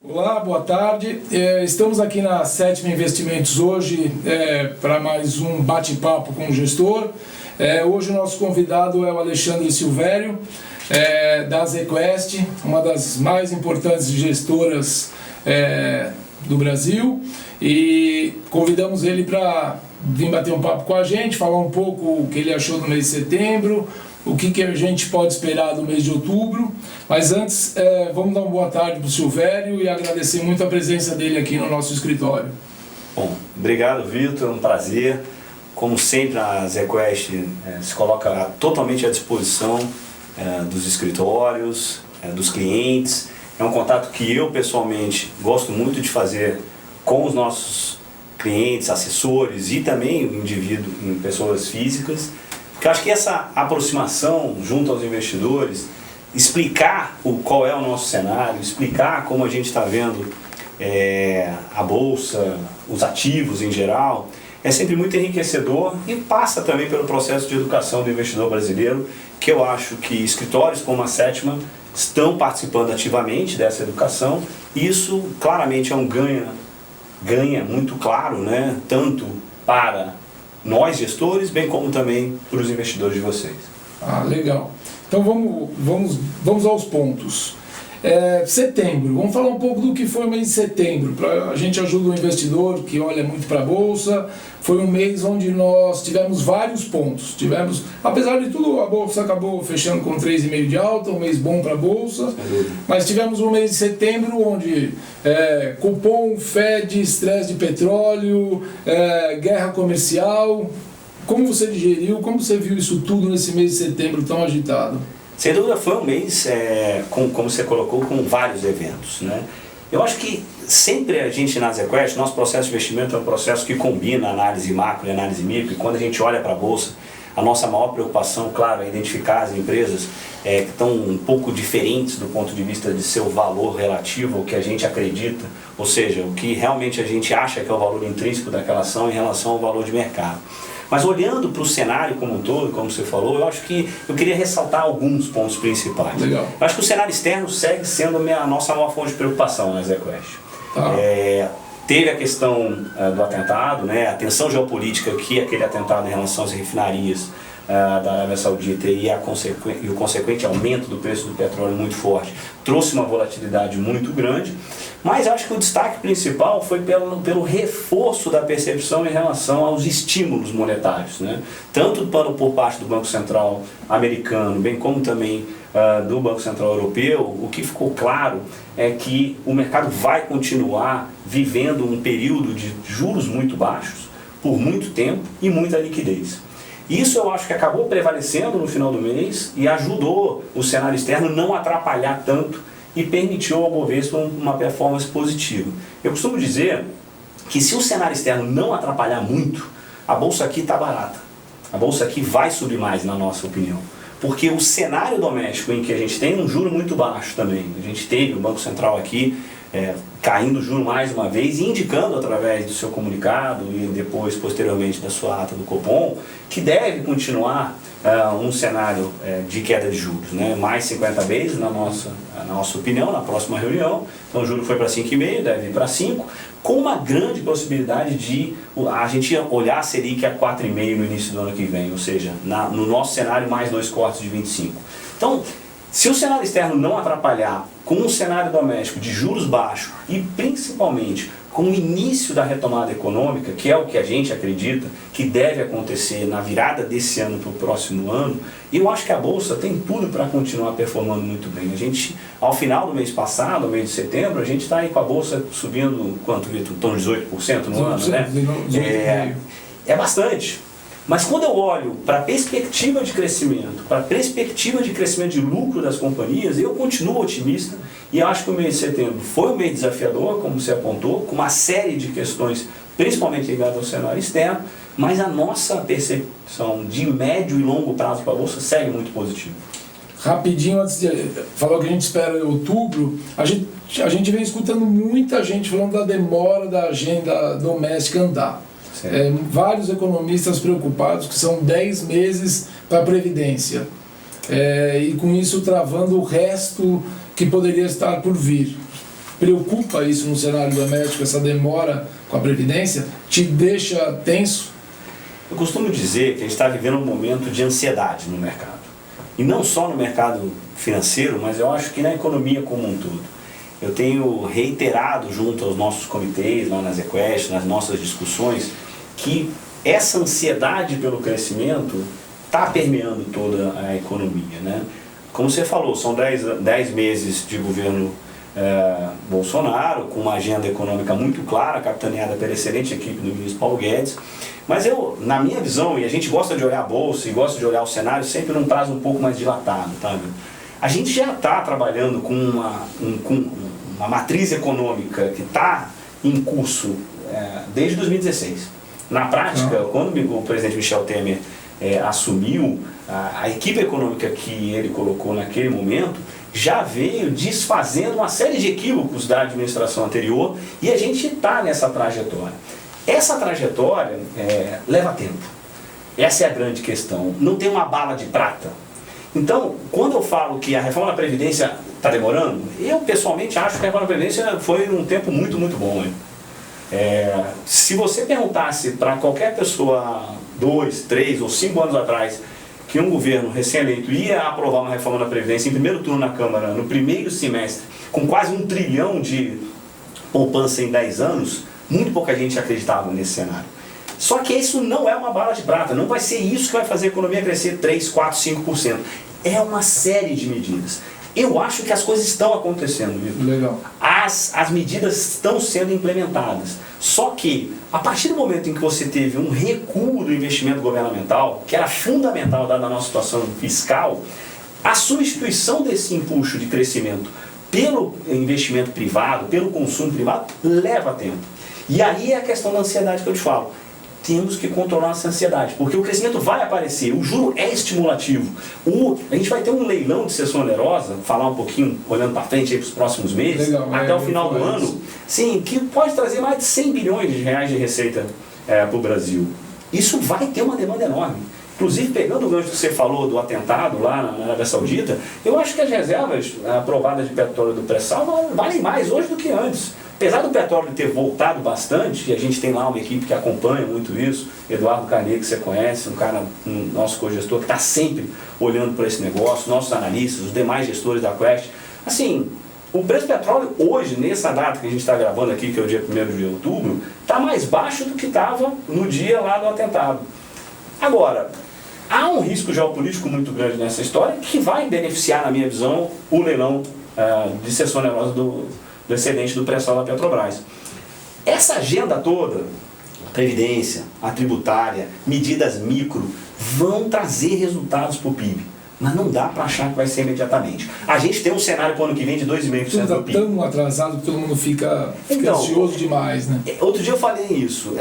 Olá, boa tarde. Estamos aqui na Sétima Investimentos hoje para mais um bate-papo com o gestor. Hoje o nosso convidado é o Alexandre Silvério, da ZQuest, uma das mais importantes gestoras do Brasil, e convidamos ele para vir bater um papo com a gente, falar um pouco o que ele achou do mês de setembro, o que a gente pode esperar do mês de outubro. Mas antes, vamos dar uma boa tarde para o Silvério e agradecer muito a presença dele aqui no nosso escritório. Bom, obrigado, Vitor, um prazer. Como sempre, a ZQuest se coloca totalmente à disposição dos escritórios, dos clientes. É um contato que eu, pessoalmente, gosto muito de fazer com os nossos clientes, assessores e também o indivíduo em pessoas físicas. Porque eu acho que essa aproximação junto aos investidores, explicar qual é o nosso cenário, explicar como a gente está vendo a Bolsa, os ativos em geral, é sempre muito enriquecedor e passa também pelo processo de educação do investidor brasileiro, que eu acho que escritórios como a Sétima estão participando ativamente dessa educação. E isso claramente é um ganha muito claro, né? Tanto para nós gestores, bem como também para os investidores de vocês. Ah, legal. Então vamos aos pontos. Setembro, vamos falar um pouco do que foi o mês de setembro. A gente ajuda o investidor que olha muito para a Bolsa. Foi um mês onde nós tivemos vários pontos. Apesar de tudo, a Bolsa acabou fechando com 3,5 de alta, um mês bom para a Bolsa. Mas tivemos um mês de setembro onde cupom, Fed, estresse de petróleo, guerra comercial. Como você digeriu, como você viu isso tudo nesse mês de setembro tão agitado? Sem dúvida foi um mês, como você colocou, com vários eventos, né? Eu acho que sempre a gente na ZQuest, nosso processo de investimento é um processo que combina análise macro e análise micro, e quando a gente olha para a Bolsa, a nossa maior preocupação, claro, é identificar as empresas que estão um pouco diferentes do ponto de vista de seu valor relativo ao que a gente acredita, ou seja, o que realmente a gente acha que é o valor intrínseco daquela ação em relação ao valor de mercado. Mas olhando para o cenário como um todo, como você falou, eu acho que eu queria ressaltar alguns pontos principais. Legal. Eu acho que o cenário externo segue sendo a nossa maior fonte de preocupação na ZQuest. Tá. Teve a questão do atentado, né, a tensão geopolítica que aquele atentado em relação às refinarias da Arábia Saudita e o consequente aumento do preço do petróleo muito forte trouxe uma volatilidade muito grande, mas acho que o destaque principal foi pelo reforço da percepção em relação aos estímulos monetários, né? Tanto por parte do Banco Central americano, bem como também do Banco Central Europeu. O que ficou claro é que o mercado vai continuar vivendo um período de juros muito baixos por muito tempo e muita liquidez. Isso eu acho que acabou prevalecendo no final do mês e ajudou o cenário externo não atrapalhar tanto e permitiu ao Bovespa uma performance positiva. Eu costumo dizer que se o cenário externo não atrapalhar muito, a Bolsa aqui está barata. A Bolsa aqui vai subir mais, na nossa opinião. Porque o cenário doméstico em que a gente tem um juro muito baixo também, a gente teve o Banco Central aqui caindo o juro mais uma vez e indicando através do seu comunicado e depois, posteriormente, da sua ata do Copom, que deve continuar um cenário de queda de juros, né? Mais 50 vezes na nossa opinião, na próxima reunião. Então o juro foi para 5,5, deve ir para 5, com uma grande possibilidade de a gente olhar a Selic a 4,5 no início do ano que vem, ou seja, no nosso cenário mais 2 cortes de 25. Então, se o cenário externo não atrapalhar com um cenário doméstico de juros baixos e principalmente com o início da retomada econômica, que é o que a gente acredita que deve acontecer na virada desse ano para o próximo ano, eu acho que a Bolsa tem tudo para continuar performando muito bem. A gente, ao final do mês passado, mês de setembro, a gente está aí com a Bolsa subindo, quanto, Vitor? Em torno de 18% no ano, né? É bastante. Mas quando eu olho para a perspectiva de crescimento, para a perspectiva de crescimento de lucro das companhias, eu continuo otimista e acho que o mês de setembro foi um mês desafiador, como você apontou, com uma série de questões, principalmente ligadas ao cenário externo, mas a nossa percepção de médio e longo prazo para a Bolsa segue muito positiva. Rapidinho, antes de falar o que a gente espera em outubro, a gente vem escutando muita gente falando da demora da agenda doméstica andar. Vários economistas preocupados que são 10 meses para a Previdência. E com isso travando o resto que poderia estar por vir. preocupa isso no cenário doméstico, essa demora com a Previdência? Te deixa tenso? Eu costumo dizer que a gente está vivendo um momento de ansiedade no mercado. E não só no mercado financeiro, mas eu acho que na economia como um todo. Eu tenho reiterado junto aos nossos comitês, lá nas EQuest, nas nossas discussões, que essa ansiedade pelo crescimento está permeando toda a economia, né? Como você falou, são 10 meses de governo Bolsonaro, com uma agenda econômica muito clara, capitaneada pela excelente equipe do ministro Paulo Guedes. Mas eu, na minha visão, e a gente gosta de olhar a bolsa e gosta de olhar o cenário sempre num prazo um pouco mais dilatado, tá? A gente já está trabalhando com uma matriz econômica que está em curso desde 2016. Na prática, quando o presidente Michel Temer assumiu, a equipe econômica que ele colocou naquele momento já veio desfazendo uma série de equívocos da administração anterior e a gente está nessa trajetória. Essa trajetória leva tempo. Essa é a grande questão. Não tem uma bala de prata. Então, quando eu falo que a reforma da Previdência está demorando, eu pessoalmente acho que a reforma da Previdência foi um tempo muito, muito bom. Se você perguntasse para qualquer pessoa 2, 3 ou 5 anos atrás que um governo recém-eleito ia aprovar uma reforma da Previdência em primeiro turno na Câmara, no primeiro semestre, com quase 1 trilhão de poupança em 10 anos, muito pouca gente acreditava nesse cenário. Só que isso não é uma bala de prata, não vai ser isso que vai fazer a economia crescer 3, 4, 5%. É uma série de medidas. Eu acho que as coisas estão acontecendo, Vitor. Legal. As medidas estão sendo implementadas. Só que, a partir do momento em que você teve um recuo do investimento governamental, que era fundamental dada a nossa situação fiscal, a substituição desse impulso de crescimento pelo investimento privado, pelo consumo privado, leva tempo. E aí é a questão da ansiedade que eu te falo. Temos que controlar essa ansiedade, porque o crescimento vai aparecer, o juro é estimulativo. A gente vai ter um leilão de cessão onerosa, falar um pouquinho, olhando para frente para os próximos meses, legal, até o final do ano, sim, que pode trazer mais de 100 bilhões de reais de receita para o Brasil. Isso vai ter uma demanda enorme. Inclusive, pegando o gancho que você falou do atentado lá na Arábia Saudita, eu acho que as reservas aprovadas de petróleo do pré-sal valem mais hoje do que antes. Apesar do petróleo ter voltado bastante, e a gente tem lá uma equipe que acompanha muito isso, Eduardo Carneiro, que você conhece, nosso cogestor, que está sempre olhando para esse negócio, nossos analistas, os demais gestores da Quest. Assim, o preço do petróleo hoje, nessa data que a gente está gravando aqui, que é o dia 1º de outubro, está mais baixo do que estava no dia lá do atentado. Agora, há um risco geopolítico muito grande nessa história que vai beneficiar, na minha visão, o leilão de cessão onerosa do excedente do pré-sal da Petrobras. Essa agenda toda, a Previdência, a tributária, medidas micro, vão trazer resultados para o PIB. Mas não dá para achar que vai ser imediatamente. A gente tem um cenário para o ano que vem de 2,5% do PIB. Está tão atrasado que todo mundo fica ansioso demais, né? Outro dia eu falei isso.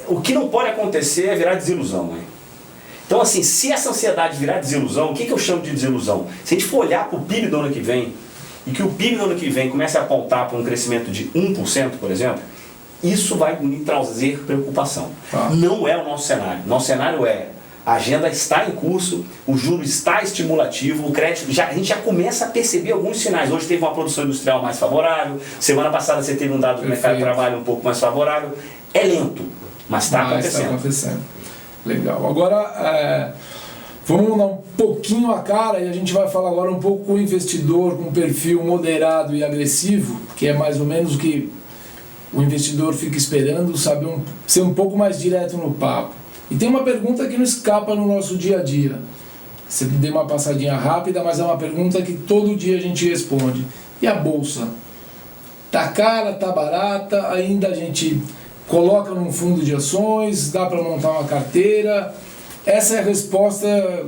O que não pode acontecer é virar desilusão, né? Então, assim, se essa ansiedade virar desilusão, o que eu chamo de desilusão? Se a gente for olhar para o PIB do ano que vem, e que o PIB no ano que vem comece a apontar para um crescimento de 1%, por exemplo, isso vai me trazer preocupação. Não é o nosso cenário. Nosso cenário é: a agenda está em curso, o juro está estimulativo, o crédito, a gente já começa a perceber alguns sinais. Hoje teve uma produção industrial mais favorável, semana passada você teve um dado do mercado de trabalho um pouco mais favorável. É lento, mas está acontecendo. Está acontecendo. Legal. Agora, vamos mudar um pouquinho a cara e a gente vai falar agora um pouco com o investidor com perfil moderado e agressivo, que é mais ou menos o que o investidor fica esperando, saber ser um pouco mais direto no papo. E tem uma pergunta que não escapa no nosso dia a dia. Você deu uma passadinha rápida, mas é uma pergunta que todo dia a gente responde. E a bolsa? Tá cara, tá barata, ainda a gente coloca num fundo de ações, dá para montar uma carteira? Essa é a resposta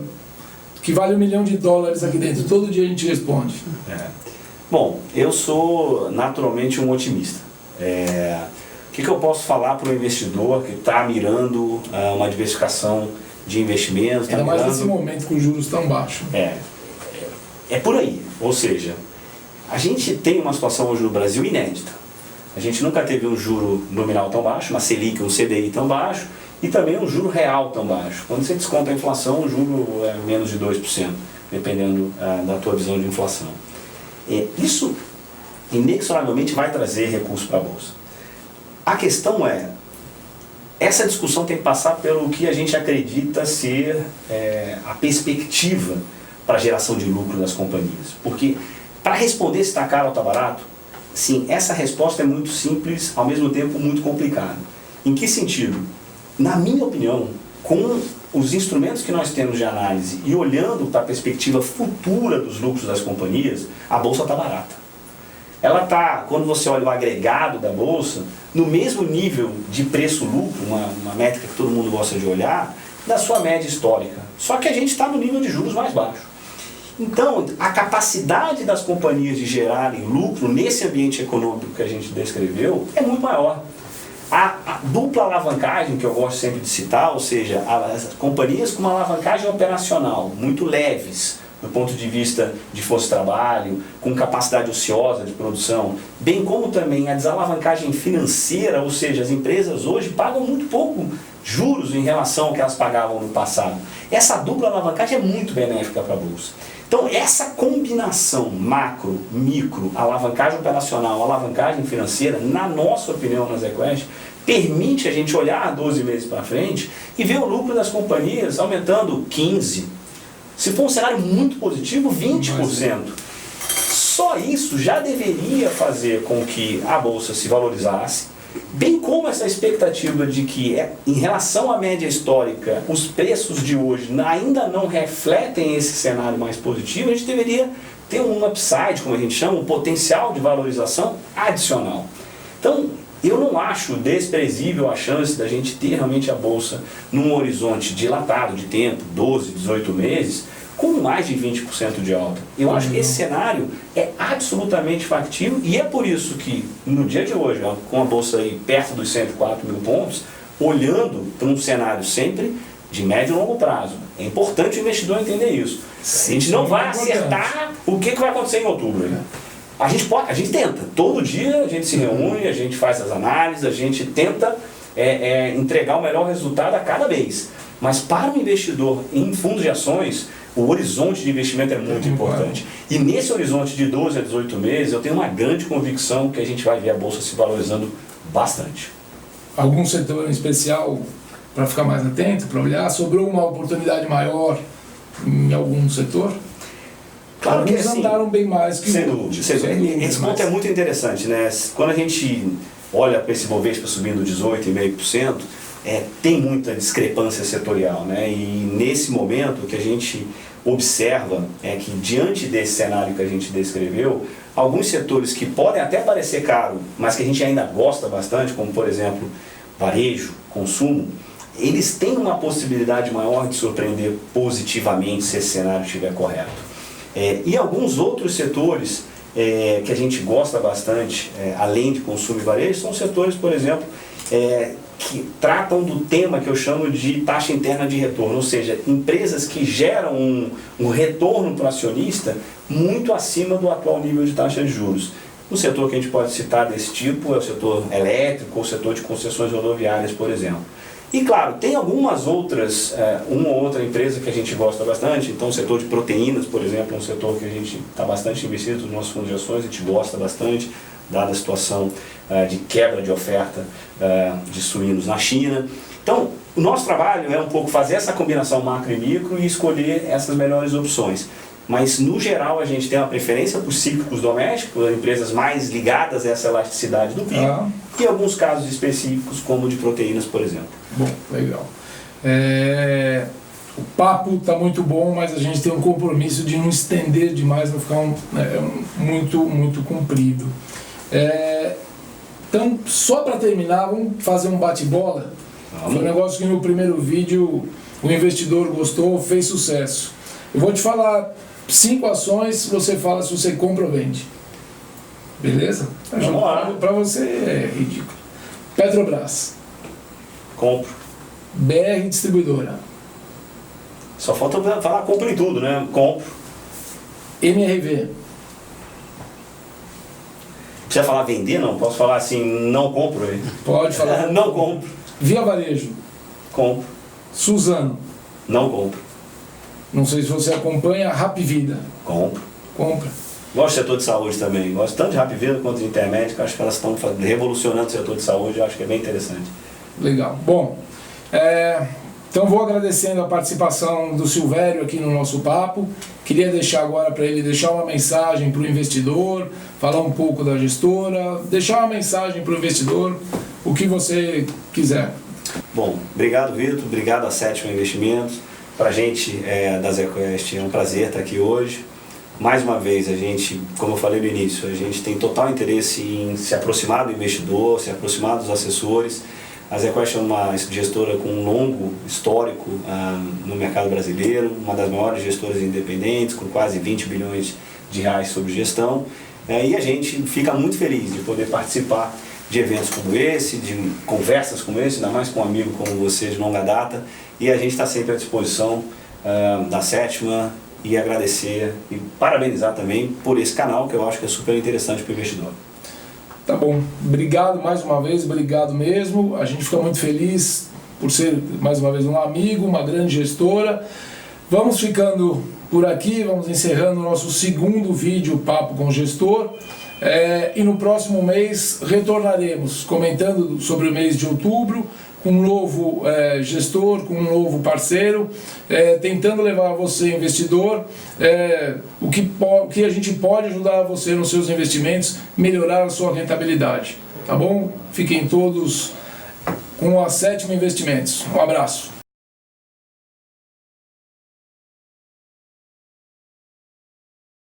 que vale $1 milhão aqui dentro. Todo dia a gente responde. Bom, eu sou naturalmente um otimista. O que eu posso falar para o investidor que está mirando uma diversificação de investimentos? Ainda mais nesse momento com os juros tão baixos. É por aí. Ou seja, a gente tem uma situação hoje no Brasil inédita. A gente nunca teve um juro nominal tão baixo, uma Selic, um CDI tão baixo, e também um juro real tão baixo. Quando você desconta a inflação, o juro é menos de 2%, dependendo da tua visão de inflação. Isso inexoravelmente vai trazer recurso para a Bolsa. A questão é, essa discussão tem que passar pelo que a gente acredita ser a perspectiva para a geração de lucro das companhias. Porque, para responder se está caro ou está barato, sim, essa resposta é muito simples, ao mesmo tempo muito complicada. Em que sentido? Na minha opinião, com os instrumentos que nós temos de análise e olhando para a perspectiva futura dos lucros das companhias, a Bolsa está barata. Ela está, quando você olha o agregado da Bolsa, no mesmo nível de preço-lucro, uma métrica que todo mundo gosta de olhar, da sua média histórica. Só que a gente está no nível de juros mais baixo. Então, a capacidade das companhias de gerarem lucro nesse ambiente econômico que a gente descreveu é muito maior. A dupla alavancagem, que eu gosto sempre de citar, ou seja, as companhias com uma alavancagem operacional muito leves, do ponto de vista de força de trabalho, com capacidade ociosa de produção, bem como também a desalavancagem financeira, ou seja, as empresas hoje pagam muito pouco juros em relação ao que elas pagavam no passado. Essa dupla alavancagem é muito benéfica para a Bolsa. Então, essa combinação macro, micro, alavancagem operacional, alavancagem financeira, na nossa opinião na ZQuest, permite a gente olhar 12 meses para frente e ver o lucro das companhias aumentando 15%. Se for um cenário muito positivo, 20%. Só isso já deveria fazer com que a Bolsa se valorizasse, bem como essa expectativa de que, em relação à média histórica, os preços de hoje ainda não refletem esse cenário mais positivo, a gente deveria ter um upside, como a gente chama, um potencial de valorização adicional. Então, eu não acho desprezível a chance da gente ter realmente a Bolsa num horizonte dilatado de tempo, 12, 18 meses, com mais de 20% de alta. Eu acho que esse cenário é absolutamente factível e é por isso que, no dia de hoje, com a Bolsa aí perto dos 104 mil pontos, olhando para um cenário sempre de médio e longo prazo. É importante o investidor entender isso. A gente não vai acertar o que vai acontecer em outubro. Né? A gente tenta. Todo dia a gente se reúne, a gente faz as análises, a gente tenta entregar o melhor resultado a cada vez. Mas para o investidor em fundos de ações, o horizonte de investimento é muito importante. E nesse horizonte de 12 a 18 meses, eu tenho uma grande convicção que a gente vai ver a Bolsa se valorizando bastante. Algum setor em especial para ficar mais atento, para olhar? Sobrou uma oportunidade maior em algum setor? Claro alguns que assim, andaram bem mais que outros. Esse ponto é muito interessante, né? Quando a gente olha para esse Bovespa subindo 18,5%, tem muita discrepância setorial, né? E nesse momento o que a gente observa é que, diante desse cenário que a gente descreveu, alguns setores que podem até parecer caro, mas que a gente ainda gosta bastante, como por exemplo varejo, consumo, eles têm uma possibilidade maior de surpreender positivamente se esse cenário estiver correto. E alguns outros setores que a gente gosta bastante, além de consumo e varejo, são setores, por exemplo, que tratam do tema que eu chamo de taxa interna de retorno, ou seja, empresas que geram um retorno para o acionista muito acima do atual nível de taxa de juros. O setor que a gente pode citar desse tipo é o setor elétrico ou o setor de concessões rodoviárias, por exemplo. E claro, tem algumas outras, uma ou outra empresa que a gente gosta bastante, então o setor de proteínas, por exemplo, é um setor que a gente está bastante investido nos nossos fundos de ações, a gente gosta bastante, dada a situação de quebra de oferta de suínos na China. Então, o nosso trabalho é um pouco fazer essa combinação macro e micro e escolher essas melhores opções. Mas, no geral, a gente tem uma preferência por cíclicos domésticos, empresas mais ligadas a essa elasticidade do PIB, e alguns casos específicos, como de proteínas, por exemplo. Bom, legal. O papo está muito bom, mas a gente tem um compromisso de não estender demais, não ficar muito comprido. Então, só para terminar, vamos fazer um bate-bola. Foi um negócio que no primeiro vídeo o investidor gostou, fez sucesso. Eu vou te falar 5 ações, você fala se você compra ou vende. Beleza? Para você é ridículo. Petrobras. Compro. BR Distribuidora. Só falta falar compra em tudo, né? Compro. MRV. Precisa falar vender? Não? Posso falar assim, não compro aí? Pode falar. Não compro. Via Varejo. Compro. Suzano. Não compro. Não sei se você acompanha Rapvida. Compro. Compra. Gosto do setor de saúde também, gosto tanto de Rapvida quanto de Intermédica, acho que elas estão revolucionando o setor de saúde, acho que é bem interessante. Legal. Bom, então vou agradecendo a participação do Silvério aqui no nosso papo. Queria deixar agora para ele deixar uma mensagem para o investidor, falar um pouco da gestora, deixar uma mensagem para o investidor, o que você quiser. Bom, obrigado Vitor, obrigado a Sétima Investimentos. Para a gente da ZQuest é um prazer estar aqui hoje. Mais uma vez, a gente, como eu falei no início, a gente tem total interesse em se aproximar do investidor, se aproximar dos assessores. A ZQuest é uma gestora com um longo histórico no mercado brasileiro, uma das maiores gestoras independentes, com quase 20 bilhões de reais sob gestão. E a gente fica muito feliz de poder participar de eventos como esse, de conversas como esse, ainda mais com um amigo como você de longa data. E a gente está sempre à disposição da Sétima e agradecer e parabenizar também por esse canal, que eu acho que é super interessante para o investidor. Tá bom, obrigado mais uma vez, obrigado mesmo. A gente fica muito feliz por ser mais uma vez um amigo, uma grande gestora. Vamos ficando por aqui, vamos encerrando o nosso segundo vídeo Papo com Gestor. E no próximo mês retornaremos comentando sobre o mês de outubro, com um novo gestor, com um novo parceiro, tentando levar você, investidor, o que a gente pode ajudar você nos seus investimentos, melhorar a sua rentabilidade. Tá bom? Fiquem todos com a Sétima Investimentos. Um abraço.